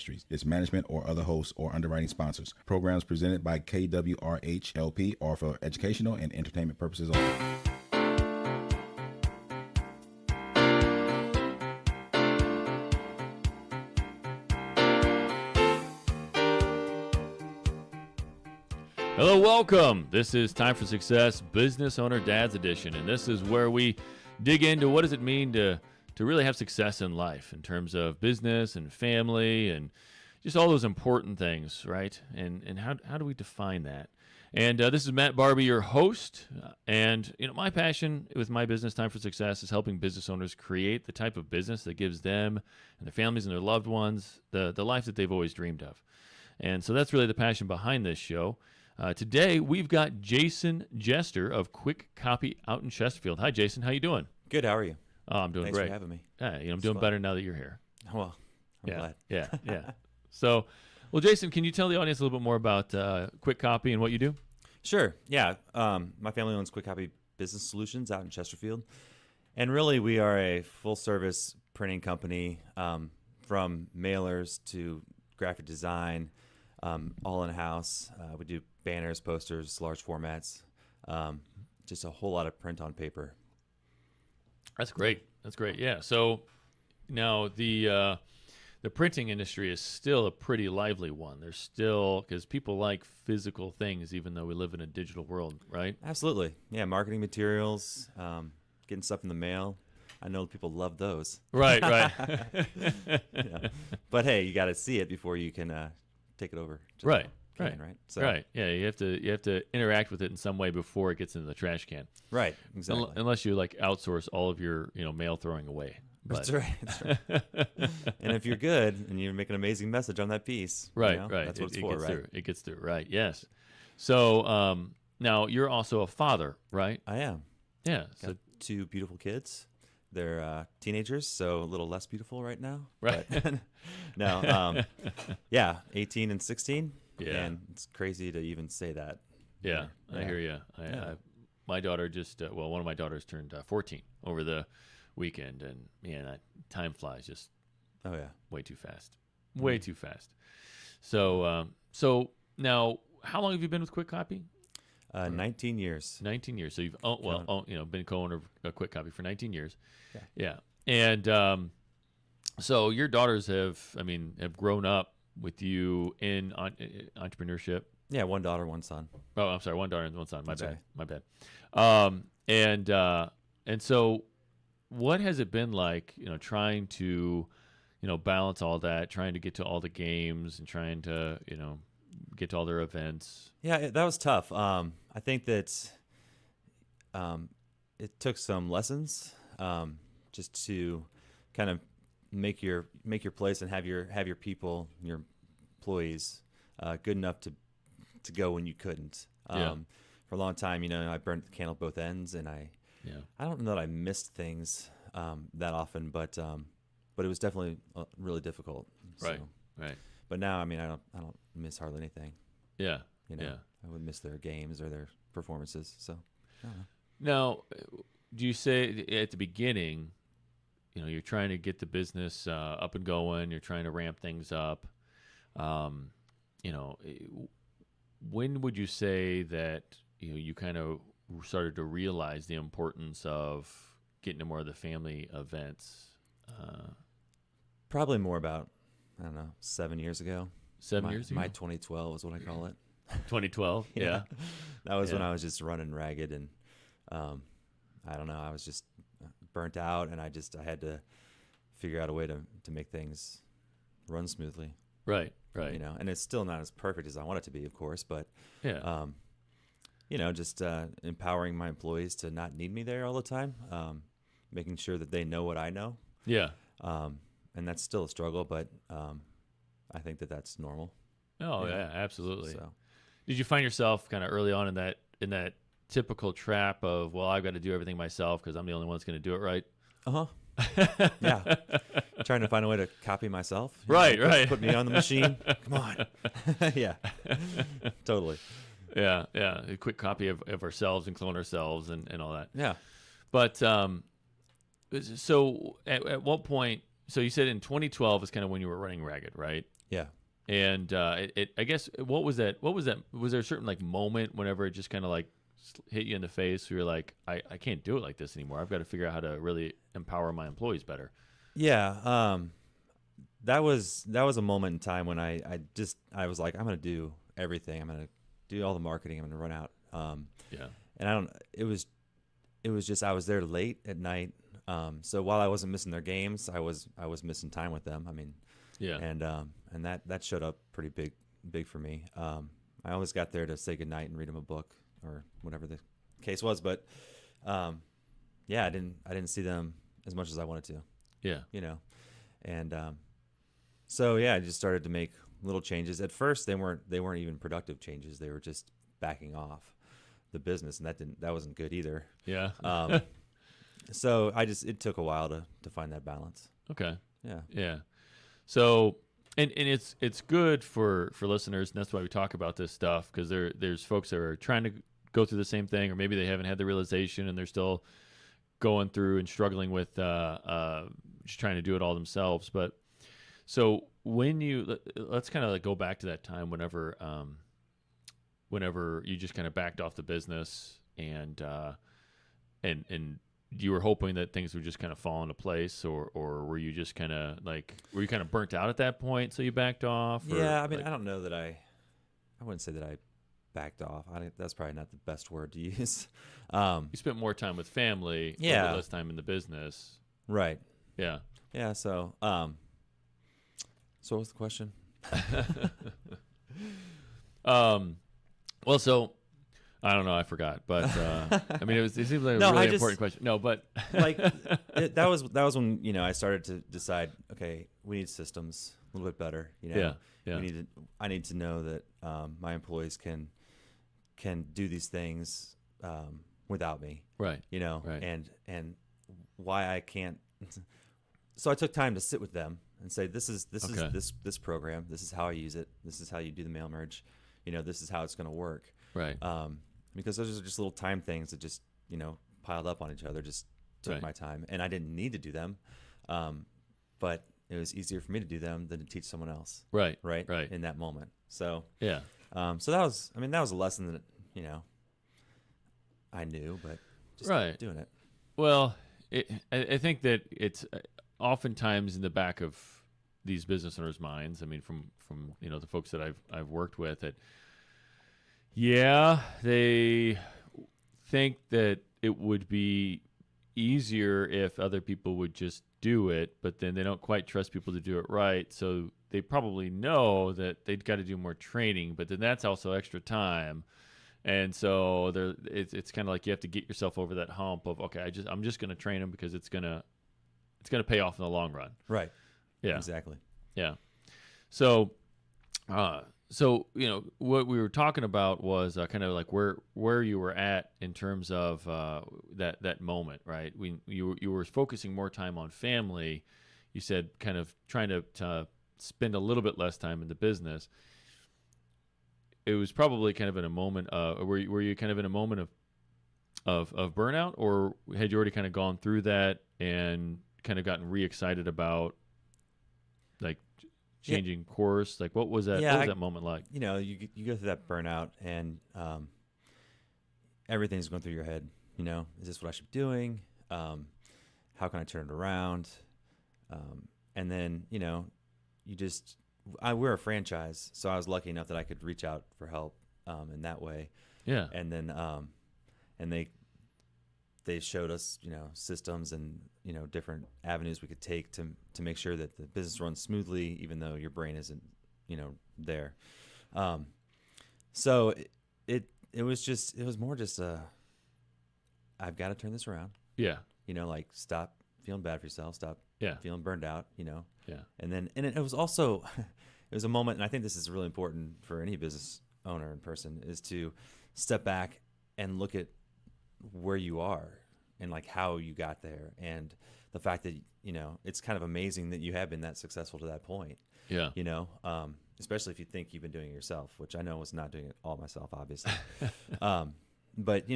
Industries, its management, or other hosts or underwriting sponsors. Programs presented by KWRH-LP are for educational and entertainment purposes only. Hello, welcome. This is Time for Success Business Owner Dad's Edition, and this is where we dig into what does it mean to really have success in life in terms of business and family and just all those important things, right? And how do we define that? And this is Matt Barbie, your host, and my passion with my business, Time for Success, is helping business owners create the type of business that gives them and their families and their loved ones the life that they've always dreamed of. And so that's really the passion behind this show. Today, we've got Jason Jester of Kwik Kopy out in Chesterfield. Hi, Jason. How you doing? Good. How are you? Oh, I'm doing Thanks great. for having me. I'm doing better now that you're here. Well, I'm glad. Yeah. So, well, Jason, can you tell the audience a little bit more about Kwik Kopy and what you do? Sure. Yeah. My family owns Kwik Kopy Business Solutions out in Chesterfield. And really, we are a full-service printing company, from mailers to graphic design, all in-house. We do banners, posters, large formats, just a whole lot of print on paper. That's great. Yeah. So now the printing industry is still a pretty lively one. There's still, because people like physical things, even though we live in a digital world, right? Absolutely. Yeah. Marketing materials, getting stuff in the mail. I know people love those. Right. Yeah. But hey, you got to see it before you can take it over. Right. So, right. Yeah, you have to interact with it in some way before it gets into the trash can. Right. Exactly. Unless you outsource all of your mail throwing away. But. That's right. And if you're good and you make an amazing message on that piece, right. That's what it's for, right? It gets through. Right. Yes. So now you're also a father, right? I am. Yeah. Got two beautiful kids. They're teenagers, so a little less beautiful right now. Right. But no. 18 and 16. Yeah. And it's crazy to even say that. Yeah, I hear you. My daughter just, one of my daughters turned 14 over the weekend, and man, time flies just way too fast. Way too fast. So now, how long have you been with Kwik Kopy? 19 years. 19 years. So you've been co-owner of Kwik Kopy for 19 years. Yeah. And so your daughters have grown up with you in entrepreneurship. Yeah, one daughter, one son. Oh, I'm sorry, one daughter and one son. My bad. And so what has it been like, trying to, balance all that, trying to get to all the games and trying to, get to all their events? Yeah, that was tough. I think that it took some lessons just to kind of make your place and have your people, your employees, good enough to go when you couldn't. For a long time, I burnt the candle at both ends, and I don't know that I missed things that often, but it was definitely really difficult. Right. But now, I don't miss hardly anything. Yeah. I wouldn't miss their games or their performances. So, I don't know. Now, do you say at the beginning, you're trying to get the business up and going, you're trying to ramp things up, when would you say that you kind of started to realize the importance of getting to more of the family events? Probably more about, 7 years ago. 7 years ago? My 2012 is what I call it. 2012? Yeah. That was when I was just running ragged, and I don't know, I was just burnt out, and I had to figure out a way to make things run smoothly. Right. And it's still not as perfect as I want it to be, of course, but just empowering my employees to not need me there all the time, making sure that they know what I know. Yeah. And that's still a struggle, but I think that that's normal. Oh, yeah, absolutely. So. Did you find yourself kind of early on in that typical trap of, well, I've got to do everything myself because I'm the only one that's going to do it right? Yeah. Trying to find a way to copy myself. Right. Put me on the machine. Come on. Yeah. Totally. Yeah. A quick copy of ourselves and clone ourselves and all that. Yeah. But so at what point, so you said in 2012 is kind of when you were running ragged, right? Yeah. And I guess, what was that? Was there a certain like moment whenever it just kind of like hit you in the face? Where you're like, I can't do it like this anymore. I've got to figure out how to really empower my employees better. Yeah. That was a moment in time when I was like, I'm going to do everything. I'm going to do all the marketing. I'm going to run out. Yeah. And it was just, I was there late at night. So while I wasn't missing their games, I was missing time with them. I mean, Yeah. And that showed up pretty big for me. I always got there to say goodnight and read them a book or whatever the case was. But, yeah, I didn't see them as much as I wanted to, Yeah. And, so yeah, I just started to make little changes. At first, they weren't even productive changes. They were just backing off the business, and that wasn't good either. Yeah. So it took a while to find that balance. Okay. Yeah. Yeah. So, and it's good for listeners, and that's why we talk about this stuff, because there's folks that are trying to go through the same thing, or maybe they haven't had the realization and they're still going through and struggling with just trying to do it all themselves. But so let's kind of like go back to that time whenever you just kind of backed off the business and you were hoping that things would just kind of fall into place, or were you just kind of like, were you kind of burnt out at that point, so you backed off? Or, yeah, I mean, like, I don't know that I wouldn't say that I backed off. That's probably not the best word to use. you spent more time with family, a Yeah. little less time in the business. Right. Yeah. Yeah. So, so what was the question? Well, so I don't know, I forgot, but I mean, it seems like a No, really important question. No, but Like that was when I started to decide, okay, we need systems a little bit better. Yeah. I need to know that my employees can do these things without me. right. Right. And why I can't. So I took time to sit with them and say, this is Okay. this program. This is how I use it. This is how you do the mail merge. This is how it's going to work. Right. Because those are just little time things that just piled up on each other. Just took Right. my time, and I didn't need to do them, but it was easier for me to do them than to teach someone else. Right. Right. Right. In that moment. So Yeah. so that was a lesson that I knew, but just Right. doing it. Well, I think that it's oftentimes in the back of these business owners' minds. I mean, from the folks that I've worked with, that they think that it would be easier if other people would just do it, but then they don't quite trust people to do it right. So they probably know that they've got to do more training, but then that's also extra time. And so it's kind of like you have to get yourself over that hump of, okay, I'm just going to train them because it's going to pay off in the long run. Right. Yeah. Exactly. Yeah. So what we were talking about was kind of like where you were at in terms of that moment, right? You were focusing more time on family. You said kind of trying to spend a little bit less time in the business. It was probably kind of in a moment. Were you kind of in a moment of burnout, or had you already kind of gone through that and kind of gotten re-excited about like changing course? Like, what was that? Yeah, What was that moment like? You go through that burnout, and everything's going through your head. Is this what I should be doing? How can I turn it around? And then we're a franchise, so I was lucky enough that I could reach out for help in that way. Yeah. And then and they showed us systems and different avenues we could take to make sure that the business runs smoothly, even though your brain isn't there. So it was more just I've got to turn this around. Yeah. Like stop feeling bad for yourself, stop Yeah. feeling burned out. Yeah. And it was also it was a moment, and I think this is really important for any business owner and person, is to step back and look at where you are and like how you got there, and the fact that it's kind of amazing that you have been that successful to that point. Yeah. Especially if you think you've been doing it yourself, which I know was not doing it all myself, obviously. But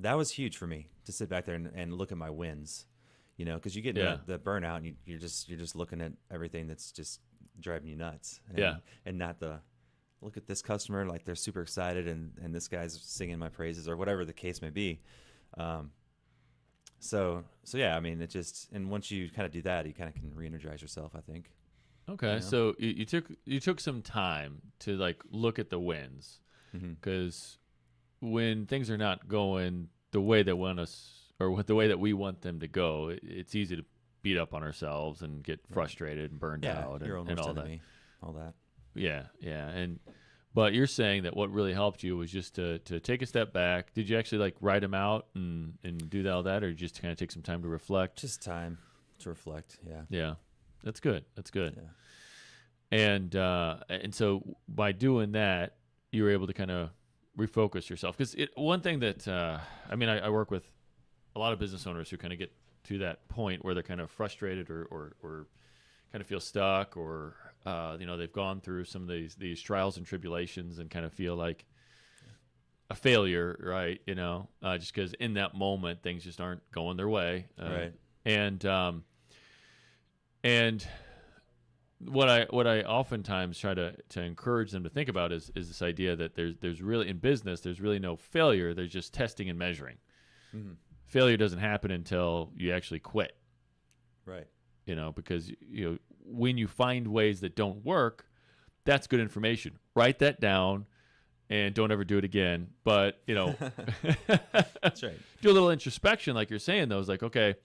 that was huge for me to sit back there and look at my wins, because you get the burnout and you're just looking at everything that's just driving you nuts. And not look at this customer, like they're super excited and this guy's singing my praises or whatever the case may be. So yeah, I mean, and once you kind of do that, you kind of can re-energize yourself, I think. Okay. So you took some time to like look at the wins, because when things are not going the way they want us or the way that we want them to go, it's easy to beat up on ourselves and get frustrated and burned out and all that. All that. Yeah. But you're saying that what really helped you was just to take a step back. Did you actually like write them out and do all that, or just kind of take some time to reflect? Just time to reflect. Yeah. Yeah. That's good. Yeah. And so by doing that, you were able to kind of refocus yourself. Because one thing that I work with a lot of business owners who kind of get to that point where they're kind of frustrated or kind of feel stuck, or they've gone through some of these trials and tribulations and kind of feel like a failure, right? Just because in that moment things just aren't going their way, right? And what I oftentimes try to encourage them to think about is this idea that there's really, in business, there's really no failure. There's just testing and measuring. Mm-hmm. Failure doesn't happen until you actually quit. Right. Because when you find ways that don't work, that's good information. Write that down and don't ever do it again. But, that's right. Do a little introspection, like you're saying, though. It's like, okay,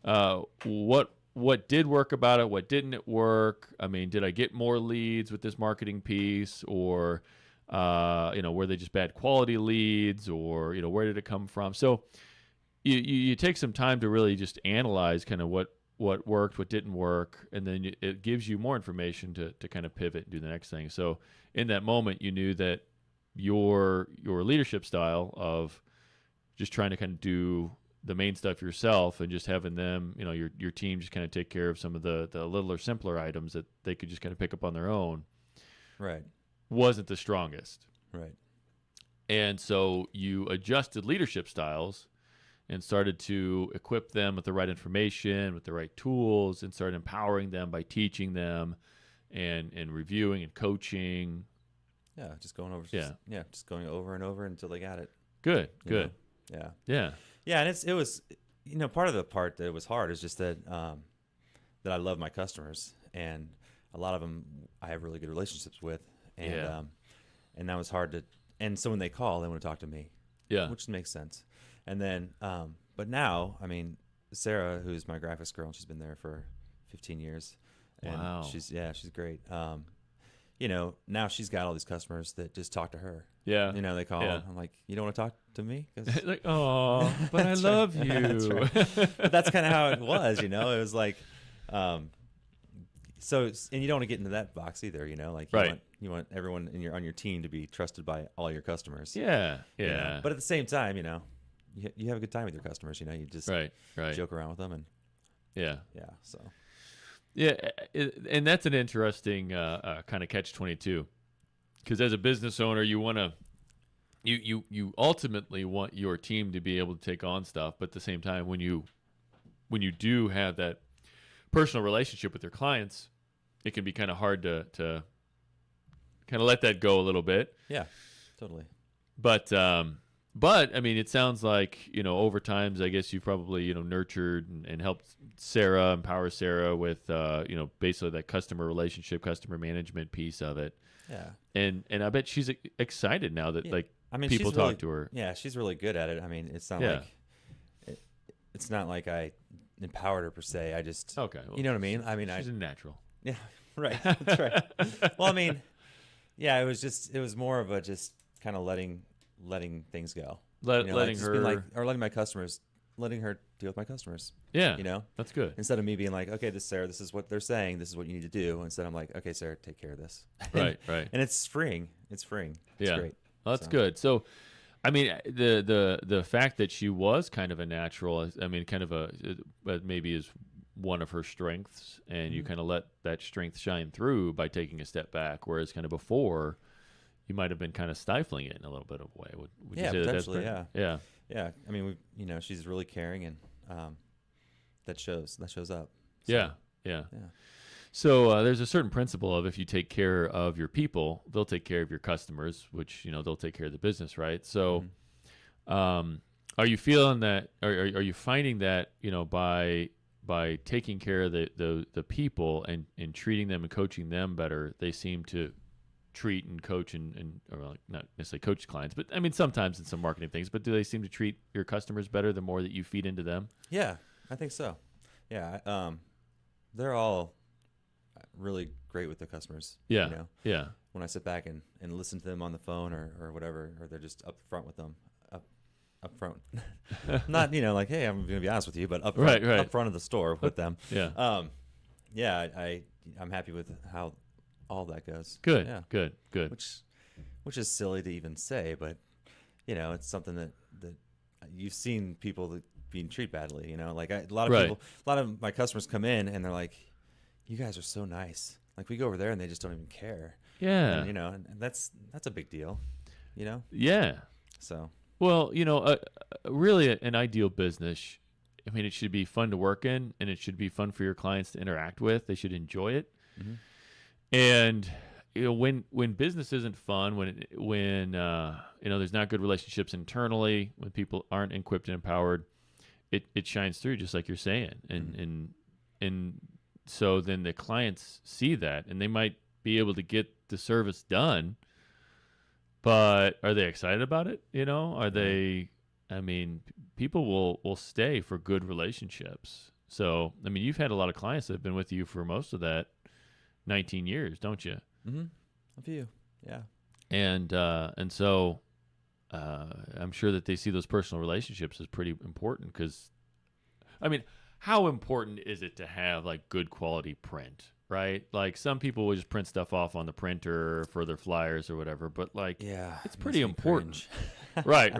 what did work about it? What didn't it work? I mean, did I get more leads with this marketing piece, or, were they just bad quality leads, or, where did it come from? So you take some time to really just analyze kind of what worked, what didn't work, and then it gives you more information to kind of pivot and do the next thing. So in that moment, you knew that your leadership style of just trying to kind of do the main stuff yourself and just having them, your team just kind of take care of some of the littler, simpler items that they could just kind of pick up on their own, right, wasn't the strongest. Right. And so you adjusted leadership styles and started to equip them with the right information, with the right tools, and started empowering them by teaching them and reviewing and coaching. Yeah, just going over. Just going over and over until they got it. Good. Yeah. Yeah. Yeah, and it was part of the part that was hard is just that that I love my customers, and a lot of them I have really good relationships with, and that was hard to. And so when they call, they want to talk to me. Yeah, which makes sense. And then, but now, I mean, Sarah, who's my graphics girl, she's been there for 15 years. And wow. She's great. Now she's got all these customers that just talk to her. Yeah. They call. Yeah. I'm like, you don't want to talk to me? Like, oh, but I love you. That's right. But that's kind of how it was, It was like, so, and you don't want to get into that box either, Like you want everyone on your team to be trusted by all your customers. Yeah. But at the same time, you have a good time with your customers. You just right. joke around with them, and so and that's an interesting kind of catch-22, because as a business owner, you want to you ultimately want your team to be able to take on stuff, but at the same time, when you do have that personal relationship with your clients, it can be kind of hard to kind of let that go a little bit. Yeah, totally. But I mean, it sounds like, over time, I guess you've probably, nurtured and helped Sarah, empower Sarah with, basically that customer relationship, customer management piece of it. Yeah. And I bet she's excited now that people she's talk to her. Yeah, she's really good at it. I mean, it's not it's not like I empowered her per se. I just, okay. Well, you know what I mean? I mean, she's a natural. Yeah, right. That's right. Well, I mean, yeah, it was more of a just kind of letting things go. Letting her, letting my customers, letting her deal with my customers. Yeah. That's good. Instead of me being like, okay, Sarah, this is what they're saying. This is what you need to do. Instead, I'm like, okay, Sarah, take care of this. Right. And it's freeing. It's freeing. It's great. Well, that's good. So, I mean, the fact that she was kind of a natural, I mean, kind of maybe is one of her strengths, and you kind of let that strength shine through by taking a step back, whereas kind of before, you might have been kind of stifling it in a little bit of a way. Would you say potentially, that's yeah. I mean, she's really caring, and that shows up. So, Yeah. yeah. So there's a certain principle of if you take care of your people, they'll take care of your customers, which, they'll take care of the business, right? So are you feeling that, are you finding that, by taking care of the people and treating them and coaching them better, they seem to treat and coach or like not necessarily coach clients, but I mean, sometimes in some marketing things, but do they seem to treat your customers better the more that you feed into them? Yeah, I think so. Yeah. They're all really great with their customers. Yeah. Yeah. When I sit back and listen to them on the phone or whatever, or they're just up front with them, up front, not, like, hey, I'm going to be honest with you, but up front, right. up front of the store with them. Yeah. I'm happy with how all that goes. Good. Yeah. Good. Which is silly to even say, but it's something that you've seen people that being treated badly. Like a lot of people, a lot of my customers come in and they're like, "You guys are so nice. Like we go over there and they just don't even care." Yeah. And, and that's a big deal. Yeah. So. Well, really an ideal business, I mean, it should be fun to work in and it should be fun for your clients to interact with. They should enjoy it. Mm-hmm. And, when business isn't fun, when there's not good relationships internally, when people aren't equipped and empowered, it shines through, just like you're saying. And so then the clients see that and they might be able to get the service done. But are they excited about it? Are they, I mean, people will stay for good relationships. So, I mean, you've had a lot of clients that have been with you for most of that 19 years, don't you? Mm-hmm. A few. Yeah. And so I'm sure that they see those personal relationships as pretty important because, I mean, how important is it to have like good quality print? Right? Like some people will just print stuff off on the printer for their flyers or whatever, but like, it's pretty important. Right.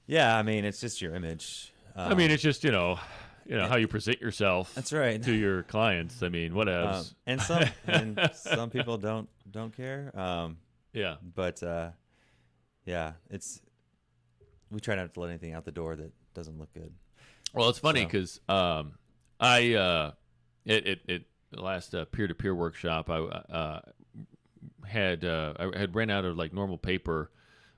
Yeah. I mean, it's just your image. I mean, it's just, how you present yourself. That's right. To your clients. I mean, what else? And some people don't care. Yeah. But, we try not to let anything out the door that doesn't look good. Well, it's funny because, the last peer-to-peer workshop, I had ran out of like normal paper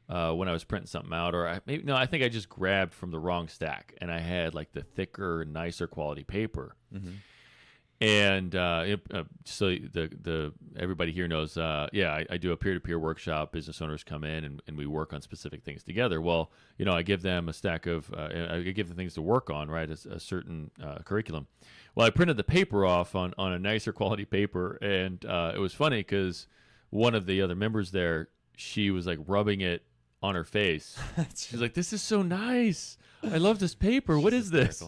when I was printing something out, or I think I just grabbed from the wrong stack, and I had like the thicker, nicer quality paper. Mm-hmm. And so the everybody here knows, I do a peer-to-peer workshop. Business owners come in and we work on specific things together. Well, I give them a stack of, I give them things to work on, right? A certain curriculum. Well, I printed the paper off on a nicer quality paper, and it was funny because one of the other members there, she was like rubbing it on her face. She's like, "This is so nice. I love this paper. What is this?"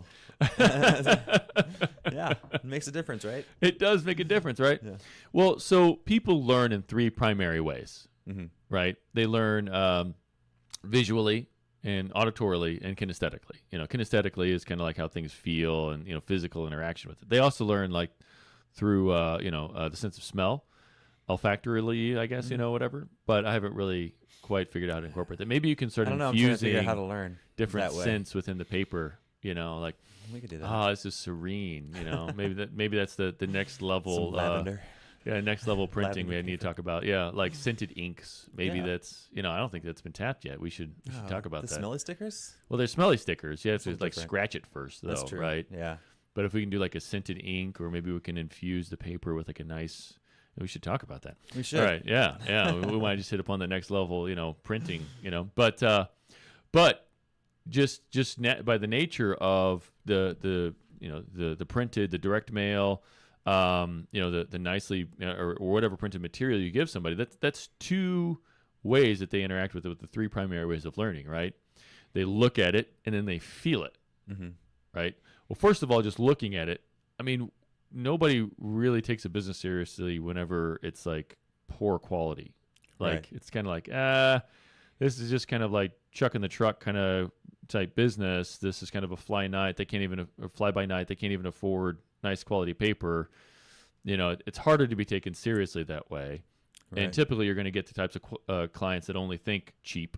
Yeah, it makes a difference, right? It does make a difference, right? Yeah. Well, so people learn in three primary ways, right? They learn visually and auditorily and kinesthetically. Kinesthetically is kind of like how things feel and, physical interaction with it. They also learn like through, the sense of smell, olfactorily, I guess, whatever. But I haven't really quite figured out how to incorporate that. Maybe you can start infusing how to learn different scents within the paper, like, we could do that. Oh, this is serene. Maybe that's the next level. Some lavender. Next level printing we need to talk about. Yeah, like scented inks. Maybe that's I don't think that's been tapped yet. We should talk about that. The smelly stickers? Well, they're smelly stickers. Yeah, so like different. scratch it first, though. That's true. Right? Yeah. But if we can do like a scented ink, or maybe we can infuse the paper with like a nice. We should talk about that. We should. All right. Yeah. we might just hit upon the next level. Printing. But just by the nature of the printed, the direct mail, the nicely or whatever printed material you give somebody, that's two ways that they interact with it, with the three primary ways of learning, right? They look at it and then they feel it, right? Well, first of all, just looking at it, I mean, nobody really takes a business seriously whenever it's like poor quality. Like it's kind of like, this is just kind of like chuck in the truck kind of type business. This is kind of a fly by night. They can't even afford nice quality paper. It's harder to be taken seriously that way. Right. And typically you're going to get the types of clients that only think cheap,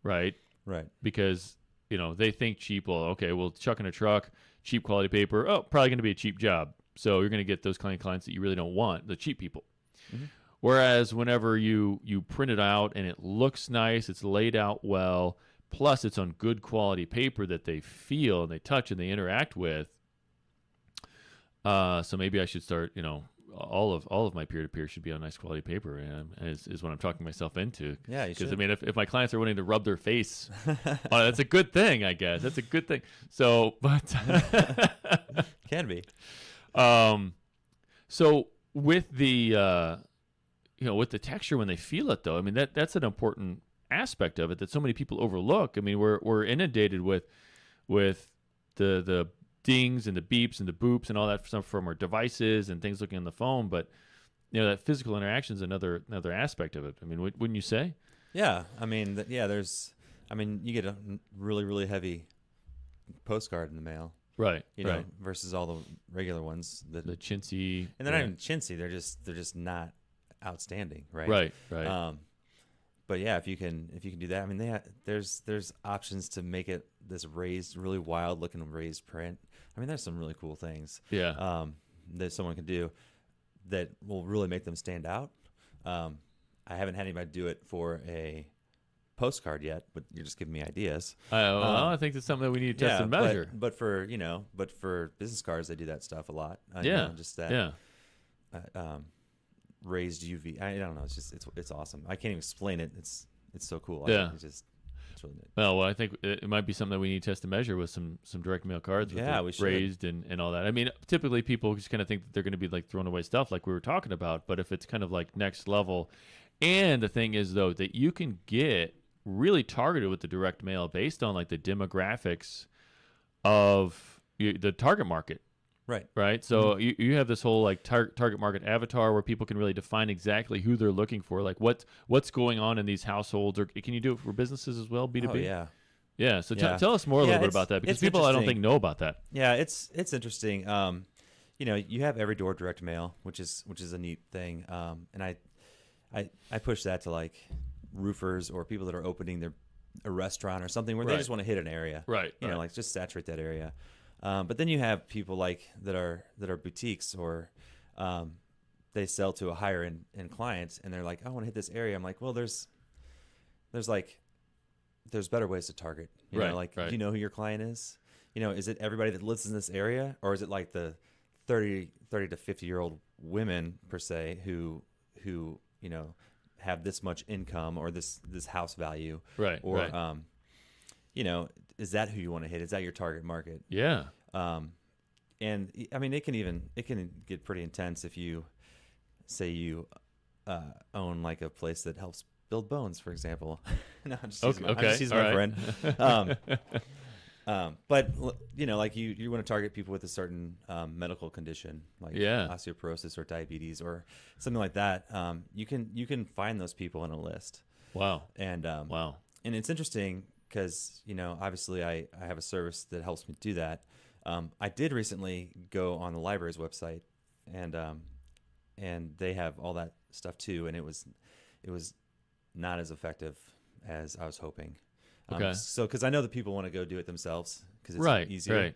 right? Right. Because, they think cheap. Well, okay, we'll chuck in a truck, cheap quality paper. Oh, probably going to be a cheap job. So you're going to get those kind of clients that you really don't want, the cheap people. Mm-hmm. Whereas whenever you print it out and it looks nice, it's laid out well, plus it's on good quality paper that they feel and they touch and they interact with. So maybe I should start, all of my peer-to-peer should be on nice quality paper, is what I'm talking myself into. Yeah, you should. Because, I mean, if my clients are willing to rub their face, that's a good thing, I guess. That's a good thing. So, but... Can be. So with the... with the texture when they feel it, though, I mean, that's an important aspect of it that so many people overlook. I mean, we're inundated with the dings and the beeps and the boops and all that stuff from our devices and things looking on the phone, but that physical interaction is another aspect of it. I mean, wouldn't you say? Yeah, I mean, you get a really, really heavy postcard in the mail. Right. Know, versus all the regular ones. The chintzy. And they're not even chintzy. They're just not outstanding, right? Right. But yeah, if you can do that, I mean, there's options to make it this raised, really wild looking raised print. I mean, there's some really cool things. Yeah. That someone can do that will really make them stand out. I haven't had anybody do it for a postcard yet, but you're just giving me ideas. I think that's something that we need to test and measure. But for business cards, they do that stuff a lot. Just that. Yeah. Raised UV. I don't know. It's awesome. I can't even explain it. It's so cool. Yeah. It's really neat. Well, I think it might be something that we need to test and measure with some direct mail cards. With we should. Raised and all that. I mean, typically people just kind of think that they're going to be like throwing away stuff like we were talking about. But if it's kind of like next level, and the thing is though that you can get really targeted with the direct mail based on like the demographics of the target market. Right. So you have this whole like target market avatar where people can really define exactly who they're looking for, like what's going on in these households, or can you do it for businesses as well, B2B? Oh, yeah. Yeah. So tell us more a little bit about that, because people I don't think know about that. Yeah, it's interesting. You have every door direct mail, which is a neat thing. And I push that to like roofers or people that are opening a restaurant or something where they just want to hit an area. Right. Like just saturate that area. But then you have people like that are boutiques, or they sell to a higher end client, and they're like, I want to hit this area. I'm like, well, there's better ways to target. You know, do you know who your client is? Is it everybody that lives in this area, or is it like the 30 to 50-year-old women per se who have this much income or this house value, right? Or is that who you want to hit? Is that your target market? Yeah. And I mean, it can get pretty intense if you say you own like a place that helps build bones, for example. No, I'm just using my friend. But like you want to target people with a certain medical condition, like osteoporosis or diabetes or something like that. You can find those people in a list. Wow. And and it's interesting because obviously I have a service that helps me do that. I did recently go on the library's website, and they have all that stuff too, and it was not as effective as I was hoping. Okay. So because I know that people want to go do it themselves because it's easier.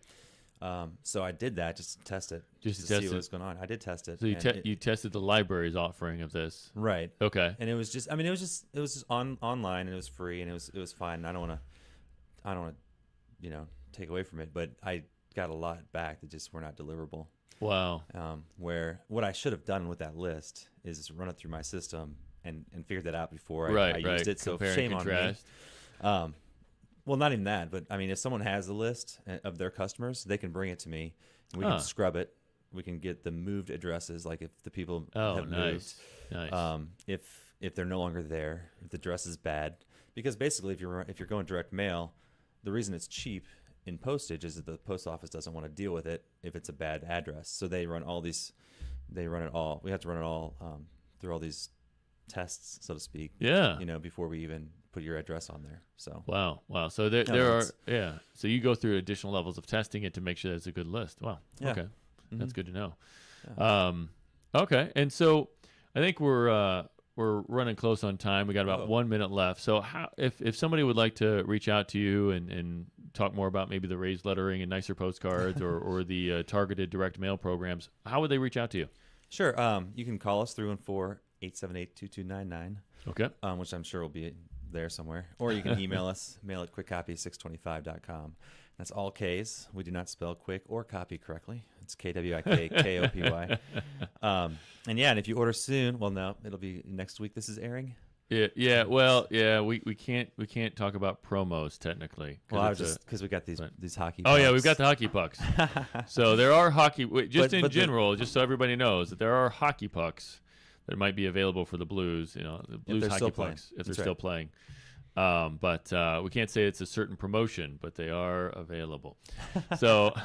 Right. So I did that just to test it, just to see what was going on. I did test it. So you tested the library's offering of this, right? Okay. And it was just online, and it was free, and it was fine. I don't want to take away from it, but I got a lot back that just were not deliverable. Wow. Where what I should have done with that list is run it through my system and figured that out before I used it. So shame on me. Well, not even that, but I mean, if someone has a list of their customers, they can bring it to me. And we can scrub it. We can get the moved addresses, like if the people have moved. Nice. If they're no longer there, if the address is bad, because basically, if you're going direct mail, the reason it's cheap in postage is that the post office doesn't want to deal with it if it's a bad address. So they run all these. They run it all. We have to run it all through all these tests, so to speak. Yeah. Before we even put your address on there. So wow. So there are So you go through additional levels of testing it to make sure that it's a good list. Wow. Yeah. Okay. Mm-hmm. That's good to know. Yeah. Okay. And so I think we're we're running close on time. We got about 1 minute left. So if somebody would like to reach out to you and talk more about maybe the raised lettering and nicer postcards or the targeted direct mail programs, how would they reach out to you? Sure. You can call us 314-878-2299. Okay. Which I'm sure will be there somewhere. Or you can email us, mail at kwikkopy625.com. That's all K's. We do not spell quick or copy correctly. It's KWIKKOPY. And if you order soon, well, no, it'll be next week. This is airing. Yeah. Well, yeah. We can't talk about promos technically. Well, I was just because we got these hockey. Oh pucks. yeah, we've got the hockey pucks. So there are hockey. Just in general, just so everybody knows that there are hockey pucks that might be available for the Blues. You know, the Blues hockey pucks if they're still playing. But we can't say it's a certain promotion, but they are available. So,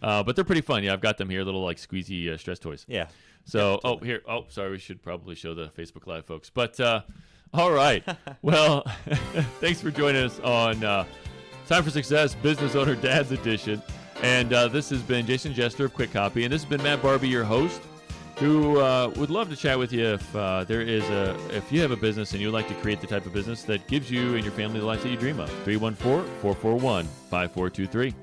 but they're pretty fun. Yeah, I've got them here, little like squeezy stress toys. Yeah. So, here. Oh, sorry. We should probably show the Facebook Live folks. But all right. Well, thanks for joining us on Time for Success Business Owner Dad's Edition. And this has been Jason Jester of Kwik Kopy, and this has been Matt Barbie, your host, who would love to chat with you if you have a business and you'd like to create the type of business that gives you and your family the life that you dream of. 314-441-5423.